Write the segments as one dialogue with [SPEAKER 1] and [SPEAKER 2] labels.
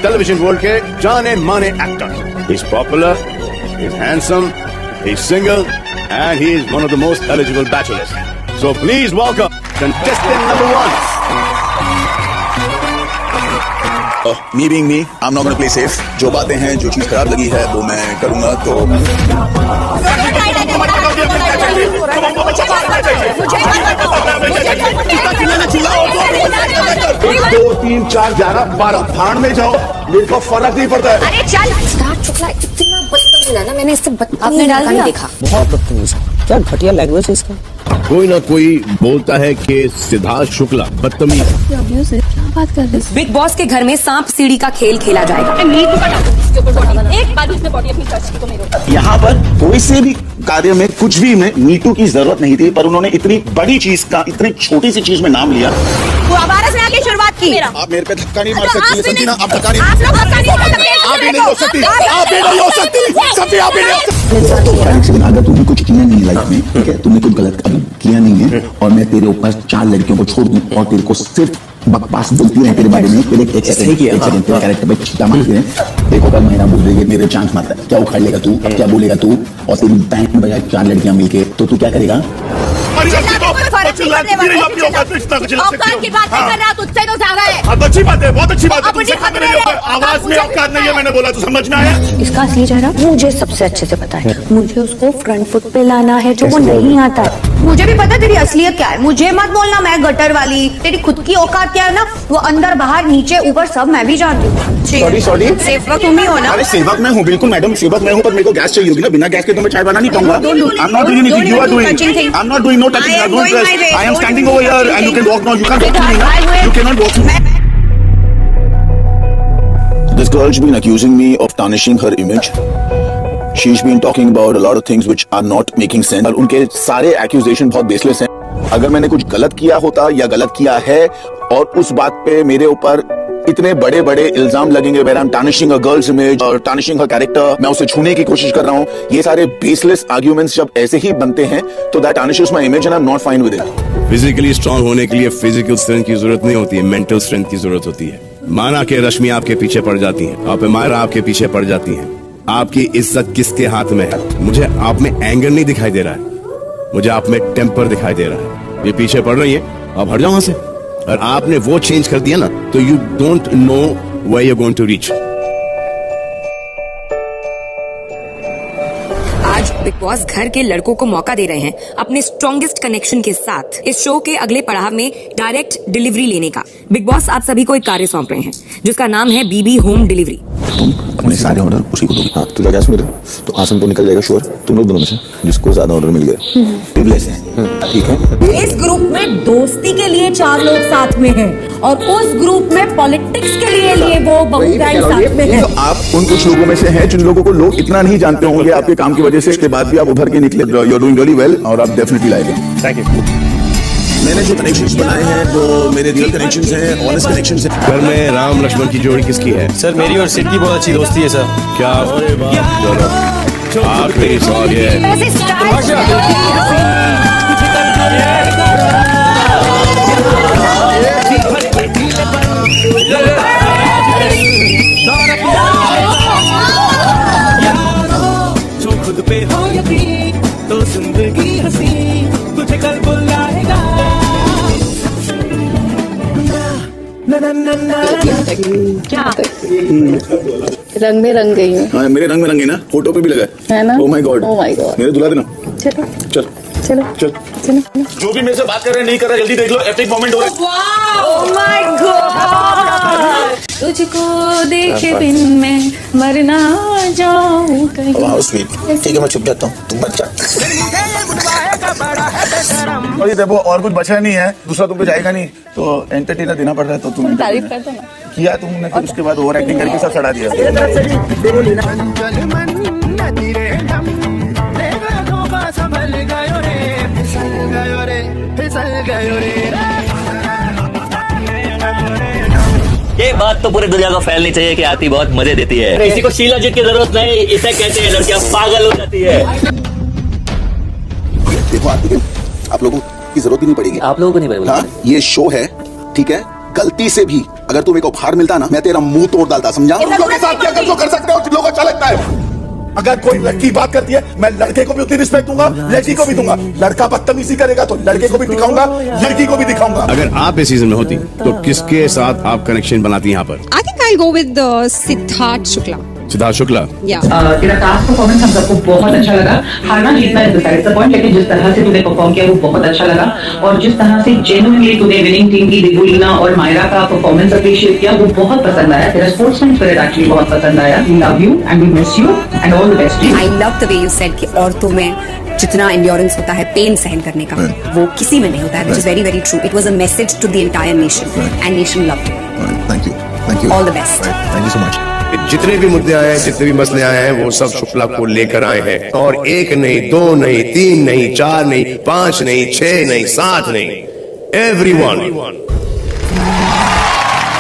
[SPEAKER 1] Television world के जाने माने actor. He's popular, he's handsome, he's single, and he is one of the most eligible bachelors. So please welcome contestant number 1.
[SPEAKER 2] Me being me, I'm not gonna play safe. जो बातें हैं, जो चीज खराब लगी है, वो मैं करूंगा. तो 2, 3, 4, 11, 12 भाड़ में जाओ, मेरे को फर्क नहीं पड़ता है.
[SPEAKER 3] अरे चल सिद्धार्थ शुक्ला इतना बदतमीज है ना, मैंने इससे
[SPEAKER 4] आपने डाल दिया?
[SPEAKER 3] देखा.
[SPEAKER 4] बहुत बदतमीज. क्या घटिया लैंग्वेज है इसका.
[SPEAKER 1] कोई ना कोई बोलता है कि सिद्धार्थ शुक्ला बदतमीज है.
[SPEAKER 4] क्या बात कर रहे हैं.
[SPEAKER 3] बिग बॉस के घर में सांप सीढ़ी का खेल खेला जाएगा.
[SPEAKER 5] एक बार उसने बॉडी अपनी टच की तो मेरे
[SPEAKER 2] यहाँ पर कोई से भी कार्य में कुछ भी में मीटू की जरूरत नहीं थी, पर उन्होंने इतनी बड़ी चीज का इतनी छोटी सी चीज में नाम लिया.
[SPEAKER 3] वो आवारा से आके शुरुआत की.
[SPEAKER 2] आप मेरे पे धक्का नहीं मार सकती, समझी ना. आप धक्का नहीं,
[SPEAKER 3] आप लोग धक्का नहीं कर सकते.
[SPEAKER 2] आप भी नहीं हो सकती, आप भी नहीं हो सकती, समझी. आप भी नहीं हो सकती. अगर तुमने कुछ किया नहीं लाइफ में, ठीक है, तुमने कुछ गलत कभी किया नहीं है, और मैं तेरे ऊपर 4 लड़कियों को छोड़ दूं और तेरे को सिर्फ बकवास बोलती रहे तेरे बारे में. एक सेकंड तेरा कैरेक्टर पे छीटा मारती है. देखो कल महीना बोल देगी मेरे चांस मारता है, क्या उखाड़ लेगा तू, क्या बोलेगा तू. और तेरी बैंक में बजाय 4 लड़कियां मिलके, तो तू क्या करेगा.
[SPEAKER 5] औकात की बात नहीं कर रहा, तुझसे तो ज्यादा है.
[SPEAKER 2] अच्छी बात है, बहुत अच्छी बात है. तुमसे कम नहीं होगा. आवाज में औकात नहीं है, मैंने बोला तो समझ में आया.
[SPEAKER 4] इसका असली चेहरा मुझे सबसे अच्छे से पता है. मुझे उसको फ्रंट फुट पे लाना है, जो वो नहीं आता है.
[SPEAKER 3] मुझे भी पता तेरी असलियत क्या है. मुझे मत बोलना मैं गटर वाली. तेरी खुद की औकात क्या है ना, वो अंदर बाहर नीचे ऊपर सब मैं भी जानती हूँ.
[SPEAKER 2] सॉरी
[SPEAKER 3] सेवक तुम ही हो ना.
[SPEAKER 2] अरे सेवक मैं हूँ, बिल्कुल मैडम सेवक मैं हूँ, पर मेरे को गैस चाहिए होगी ना. बिना गैस के तो मैं चाय बना नहीं पाऊंगा. I'm not doing anything. You are doing. I'm not doing no touching. I'm doing this. I am standing over here and you can walk now. You can't walk to me now. You cannot walk to me. This girl's been accusing me of tarnishing her image. She's been talking about a lot of things which are not making sense. और उनके सारे accusation बहुत baseless हैं. अगर मैंने कुछ गलत किया होता या गलत किया है और उस बात पे मेरे ऊपर इतने बड़े बड़े इल्जाम लगेंगे, where I'm tarnishing a girl's image और tarnishing her character, मैं उसे छूने की कोशिश कर रहा हूँ, ये सारे baseless arguments जब ऐसे ही बनते हैं तो that tarnishes my image and I'm not fine with it.
[SPEAKER 1] Physically strong होने के लिए फिजिकल स्ट्रेंथ की जरूरत नहीं होती है, मेंटल स्ट्रेंथ की जरूरत होती है. माना कि रश्मि आपके पीछे पड़ जाती है, आप मायरा आपके पीछे पड़ जाती है, आपकी इज्जत किसके हाथ में है. मुझे आप में एंगर नहीं दिखाई दे रहा है, मुझे आप में टेम्पर दिखाई दे रहा है. ये पीछे पड़ रही है, आप हट जाओ वहां से. और आपने वो चेंज कर दिया ना, तो you don't know where you are going to reach.
[SPEAKER 3] आज बिग बॉस घर के लड़कों को मौका दे रहे हैं अपने स्ट्रॉन्गेस्ट कनेक्शन के साथ इस शो के अगले पड़ाव में डायरेक्ट डिलीवरी लेने का. बिग बॉस आप सभी को एक कार्य सौंप रहे हैं जिसका नाम है बीबी होम डिलीवरी.
[SPEAKER 2] तुम अपने सारे ऑर्डर उसी को दोगे. हाँ, तू जाके सुन रहे तो आसन तो निकल जाएगा श्योर. तुम लोग दोनों में से जिसको ज्यादा ऑर्डर मिल गए प्रिविलेज है, ठीक है.
[SPEAKER 5] इस ग्रुप में दोस्ती के लिए 4 लोग साथ में हैं और उस ग्रुप में पॉलिटिक्स के लिए वो बहु ब्रांड साथ में है.
[SPEAKER 2] तो आप उन कुछ लोगों में से हैं जिन लोगों को लोग इतना नहीं जानते होंगे आपके काम की वजह से. इसके बाद भी आप उभर के निकले. You are doing really well और आप डेफिनेटली लाएंगे. Thank you. मैंने जो कनेक्शंस बनाए हैं वो मेरे रियल कनेक्शंस हैं, ऑनेस्ट कनेक्शंस हैं.
[SPEAKER 1] घर में राम लक्ष्मण की जोड़ी किसकी है?
[SPEAKER 6] सर मेरी और सिड की बहुत अच्छी दोस्ती है सर.
[SPEAKER 1] क्या आखिरी सवाल ये
[SPEAKER 6] जो खुद पे हो यकीन तो जिंदगी हंसी तुझे कल बुलाएगा.
[SPEAKER 5] क्या रंग में रंग गई है.
[SPEAKER 2] हाँ, मेरे रंग में रंगे ना, फोटो पे भी लगा
[SPEAKER 5] है ना.
[SPEAKER 2] Oh my God,
[SPEAKER 5] oh my God.
[SPEAKER 2] मेरे दुला देना.
[SPEAKER 5] चलो
[SPEAKER 2] चल
[SPEAKER 5] चलो
[SPEAKER 2] चल.
[SPEAKER 5] चलो.
[SPEAKER 2] जो भी मेरे से बात कर रहे हैं नहीं कर रहा, जल्दी देख लो. एपिक मोमेंट हो रहा है.
[SPEAKER 5] Oh my God. तुझको देखे बिन मैं मर ना जाऊं कहीं.
[SPEAKER 2] वाह स्वीट. ठीक है मैं छुप जाता हूँ, तुम बच जा. और ये देखो और कुछ बचा नहीं है, दूसरा तुमको जाएगा नहीं तो एंटरटेनर देना पड़ रहा है. तो तुम
[SPEAKER 5] तारीफ कर दो ना.
[SPEAKER 2] किया तुमने, फिर उसके बाद ओवर एक्टिंग करके सब चढ़ा दिया.
[SPEAKER 7] ये बात तो पूरी दुनिया को फैलनी चाहिए कि आती बहुत मजे देती है. किसी को शीला जीत की जरूरत नहीं, इसे कहते हैं लड़कियां पागल हो जाती है.
[SPEAKER 2] देखो आप लोगों की जरूरत ही नहीं पड़ेगी.
[SPEAKER 7] आप लोगों को नहीं पड़ेगी.
[SPEAKER 2] हाँ, ये शो है, ठीक है. गलती से भी अगर तू मेरे को बाहर मिलता ना, मैं तेरा मुंह तोड़ डालता, समझा? तुम लोग के साथ क्या कर सकते हो, लोगों को अच्छा लगता है। अगर कोई लड़की बात करती है, मैं लड़के को भी उतनी रिस्पेक्ट दूंगा, लड़की को भी दूंगा। लड़का बदतमीजी करेगा तो लड़के को भी दिखाऊंगा, लड़की को भी दिखाऊंगा।
[SPEAKER 1] अगर आप इस सीजन में होती तो किसके साथ आप कनेक्शन बनाती यहाँ पर?
[SPEAKER 8] I think I'll go with Siddharth Shukla.
[SPEAKER 1] Siddharth Shukla.
[SPEAKER 8] Yeah.
[SPEAKER 9] तेरा टास्क परफॉर्मेंस हम सबको बहुत अच्छा लगा। हारना जीतना इज डिसाइड द पॉइंट, लेकिन जिस तरह से तूने परफॉर्म किया वो बहुत अच्छा लगा, और जिस तरह से जेन्युइनली तूने विनिंग टीम की दिगुलीना और मायरा का परफॉर्मेंस अप्रिशिएट किया, वो बहुत पसंद आया। तेरा स्पोर्ट्समैन स्पिरिट एक्चुअली बहुत पसंद आया। We love you and we miss you and all the best.
[SPEAKER 3] I love the way you said कि औरतों में जितना एंड्योरेंस होता है पेन सहन करने का, वो किसी में नहीं होता है, which is very very true. It was a message to the entire nation and nation loved it.
[SPEAKER 2] Thank you
[SPEAKER 3] all the best.
[SPEAKER 2] Thank you so much.
[SPEAKER 1] जितने भी मुद्दे आए हैं, जितने भी मसले आए हैं, वो सब शुक्ला को लेकर आए हैं। और 1 नहीं, 2 नहीं, 3 नहीं, 4 नहीं, 5 नहीं, 6 नहीं, 7 नहीं, everyone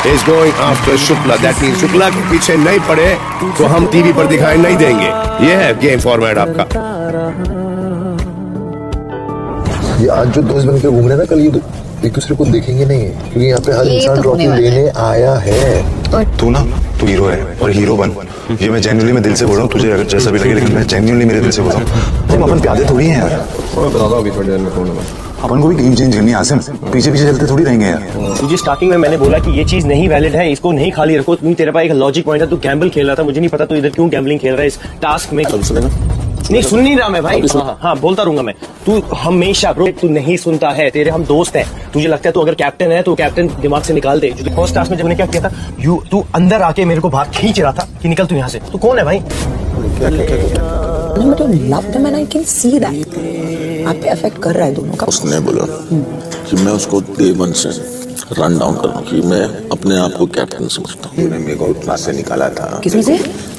[SPEAKER 1] is going after Shukla. That means Shukla के पीछे नहीं पड़े तो हम टीवी पर दिखाई नहीं देंगे। ये है गेम फॉर्मेट आपका।
[SPEAKER 10] ये आज जो दोस्त बन के घूम रहे हैं ना, कल ये एक दूसरे को देखेंगे नहीं, क्योंकि यहाँ पे हर इंसान ट्रॉफी लेने आया है।
[SPEAKER 11] तू ना, तू हीरो है और हीरो बन। ये मैं जेन्युइनली, मैं दिल से बोल रहा हूँ, तुझे अगर जैसा भी लगे, लेकिन मैं जेन्युइनली मेरे दिल से बोल रहा हूँ। हम अपन प्यादे थोड़ी हैं यार, अपन को भी गेम चेंज करनी है आसिम। पीछे पीछे चलते थोड़ी रहेंगे यार।
[SPEAKER 7] तुझे स्टार्टिंग में मैंने बोला कि ये चीज नहीं वैलिड है, इसको नहीं खाली रखो। तेरे पास एक लॉजिक पॉइंट है, तू गैम्बल खेल रहा था, मुझे नहीं पता तू इधर क्यों गैम्बलिंग खेल रहा है इस टास्क में। नहीं सुन नहीं रहा मैं भाई। हाँ बोलता रहूंगा मैं। तू हमेशा ब्रो, तू नहीं सुनता है। तेरे हम दोस्त हैं, तुझे लगता है तू अगर कैप्टन है तो कैप्टन दिमाग से निकाल दे। फर्स्ट टास्क में जब मैंने क्या किया था, तू अंदर आके मेरे को बाहर खींच रहा था कि निकल तू यहाँ से। तू कौन है भाई?
[SPEAKER 4] आई कैन सी दैट आप पे अफेक्ट कर रहा है दोनों का।
[SPEAKER 2] उसने बोला कि मैं उसको डे 1 से रन डाउन कर रहा हूँ, कि मैं अपने आप को कैप्टन समझता हूँ। मेरे को क्लास से निकाला था।
[SPEAKER 4] किसमें से?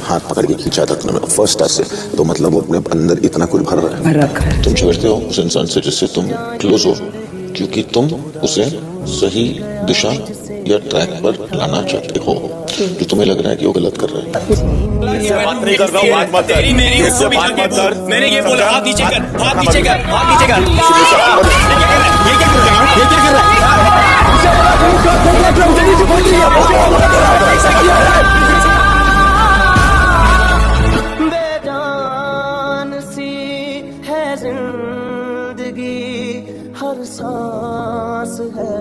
[SPEAKER 2] हाथ पकड़ के खींचा था तुमने फर्स्ट टास्क से। तो मतलब वो अपने अंदर इतना कुछ भर रहा है।
[SPEAKER 4] भर रखा है।
[SPEAKER 2] तुम झगड़ते हो उस इंसान से जिससे तुम क्लोज हो, क्योंकि तुम उसे सही दिशा या ट्रैक पर लाना चाहते हो, जो तुम्हें लग रहा है कि वो गलत कर रहा है।
[SPEAKER 7] मैंने ये बोला, हाथ नीचे कर, हाथ नीचे कर, हाथ नीचे कर।
[SPEAKER 6] बेजान सी है जिंदगी, हर सांस है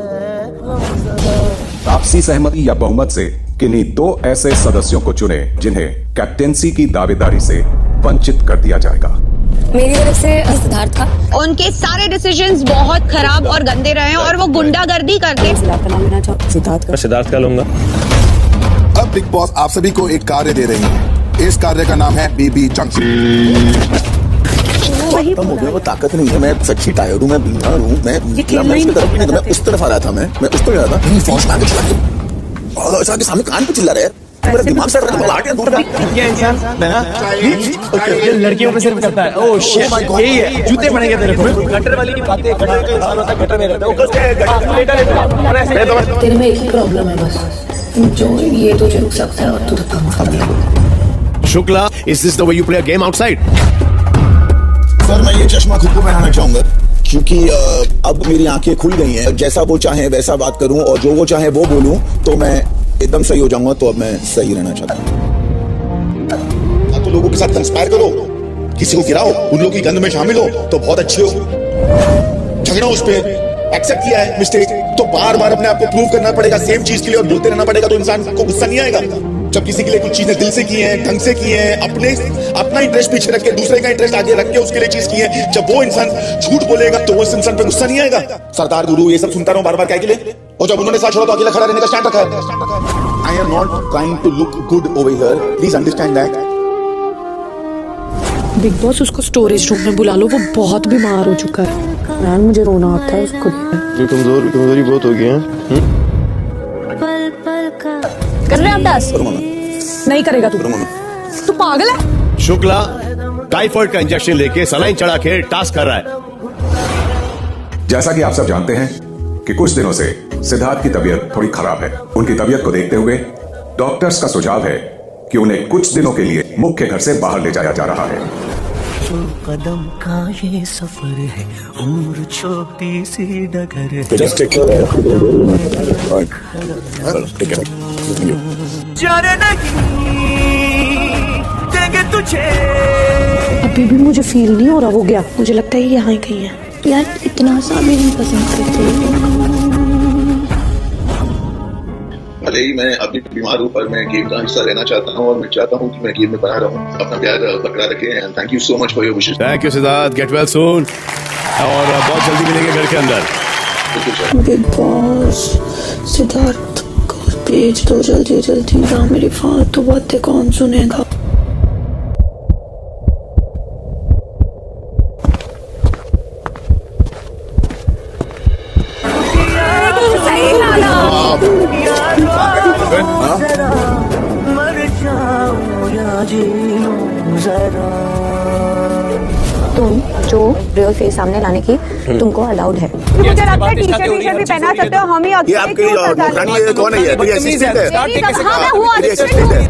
[SPEAKER 12] आपसी सहमति या बहुमत से किन्हीं 2 ऐसे सदस्यों को चुने जिन्हें कैप्टेंसी की दावेदारी से वंचित कर दिया जाएगा।
[SPEAKER 3] मेरी तरफ से सिद्धार्थ का।
[SPEAKER 8] उनके सारे डिसीजंस बहुत खराब और गंदे रहे हैं, और वो गुंडागर्दी करके।
[SPEAKER 7] सिद्धार्थ का लूंगा।
[SPEAKER 2] अब बिग बॉस आप सभी को एक कार्य दे रही है। इस कार्य का नाम है बीबी जंक्शन। खत्म हो गया, वो ताकत नहीं है। मैं सच्ची टायर्ड हूँ, मैं बीमार हूँ। मैं उसकी तरफ नहीं, मैं उस तरफ आ रहा था। मैं उस तरफ आ रहा था। फोन में आगे चला के और ऐसा के सामने कान पे चिल्ला रहा है। मेरा दिमाग सड़ रहा है, आगे दूर का
[SPEAKER 7] क्या इंसान ये लड़कियों पे सिर्फ करता है। ओह शिट, यही है, जूते पड़ेंगे तेरे को। गटर वाली की बातें, गटर का इंसान होता है, गटर में रहता है।
[SPEAKER 4] तेरे में एक ही प्रॉब्लम है बस, जो ये तुझे रुक सकता है और तू धक्का मार।
[SPEAKER 1] Shukla, is this the way you play a game outside?
[SPEAKER 2] Sir मैं ये चश्मा खुद को पहनाना चाहूंगा, क्योंकि अब मेरी आंखें खुल गई हैं। जैसा वो चाहे वैसा बात करूं और जो वो चाहे वो बोलूं तो मैं एकदम सही हो जाऊंगा। तो अब मैं सही रहना चाहता हूं। तो लोगों के साथ कंस्पायर करो, किसी को गिराओ, उन लोगों की गंद में शामिल हो तो बहुत अच्छे हो। झगड़ा उस पर एक्सेप्ट किया है मिस्टेक, तो बार बार अपने आप को प्रूव करना पड़ेगा सेम चीज के लिए और बोलते रहना पड़ेगा, तो इंसान को गुस्सा नहीं आएगा। जब किसी के लिए कुछ चीजें दिल से की हैं, ढंग से की हैं, अपना इंटरेस्ट पीछे रख के दूसरे का इंटरेस्ट आगे रख के उसके लिए चीज की है, जब वो इंसान झूठ बोलेगा तो उस इंसान पे गुस्सा नहीं आएगा। सरदार गुरु ये सब सुनता रहा बार बार क्या के लिए, और जब उन्होंने साथ छोड़ा तो अकेला खड़ा रहने का स्टैंड रखा है। I am not trying to look good over here, please understand that.
[SPEAKER 4] Bigg Boss उसको स्टोरेज रूम में बुला लो, वो बहुत बीमार हो चुका है। यार मुझे रोना आता है उसको।
[SPEAKER 11] कमजोरी बहुत हो गई है।
[SPEAKER 5] कर रहे हैं अभ्यास? नहीं करेगा तू पागल है।
[SPEAKER 1] शुक्ला टाइफाइड का इंजेक्शन लेके सलाइन चढ़ा के टास्क कर रहा है।
[SPEAKER 12] जैसा कि आप सब जानते हैं कि कुछ दिनों से सिद्धार्थ की तबीयत थोड़ी खराब है। उनकी तबीयत को देखते हुए डॉक्टर्स का सुझाव है कि उन्हें कुछ दिनों के लिए मुख्य घर से बाहर ले जाया जा रहा है।
[SPEAKER 6] जो कदम का ये सफर है, उम्र छोटी सी डगर है। जाने नहीं देंगे तुझे।
[SPEAKER 4] अभी भी मुझे फील नहीं हो रहा, वो गया। मुझे लगता है ये यहाँ ही कहीं है। यार इतना सा भी नहीं पसंद करते।
[SPEAKER 2] भले ही मैं अभी बीमार हूँ, पर मैं गेम का हिस्सा रहना चाहता हूँ और मैं चाहता हूँ कि मैं गेम में बना रहूँ। अपना प्यार बरकरार रखें and thank you so much for your wishes.
[SPEAKER 1] Thank you Siddharth, get well soon, और बहुत जल्दी मिलेंगे घर के अंदर।
[SPEAKER 4] बिग बॉस सिद्धार्थ को भेज दो जल्दी जल्दी ना, मेरी फालतू बातें कौन सुनेगा।
[SPEAKER 6] मर जाऊं या जी लूं जरा।
[SPEAKER 4] तुम जो रियल फेस सामने लाने की तुमको अलाउड है।
[SPEAKER 5] मुझे लगता है टी-शर्ट भी पहना सकते हो। हम ही
[SPEAKER 2] ये आपकी नौकरानी है, कौन है ये? मेरी असिस्टेंट है।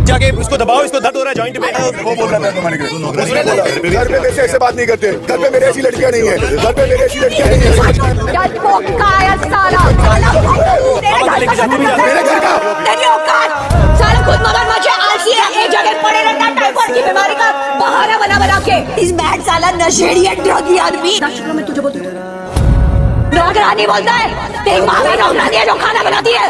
[SPEAKER 7] जाके उसको दबाओ, इसको दर्द हो रहा है जॉइंट में।
[SPEAKER 2] वो बोल रहा है तुम्हारे घर पे मेरे से ऐसे बात नहीं करते। घर पे मेरे ऐसी लड़कियां नहीं है। घर पे मेरे ऐसी लड़कियां नहीं है।
[SPEAKER 5] खुद मगरमच्छ है, आलसी है, एक जगह पड़े रहता है, टाइफाइड की बीमारी का बहाना बना के। इस बैड साला नशेड़ी है, ड्रगी आदमी। मैं तुझे बोलती हूँ नौकरानी बोलता है, तेरी माँ का नौकरानी है जो खाना बनाती है।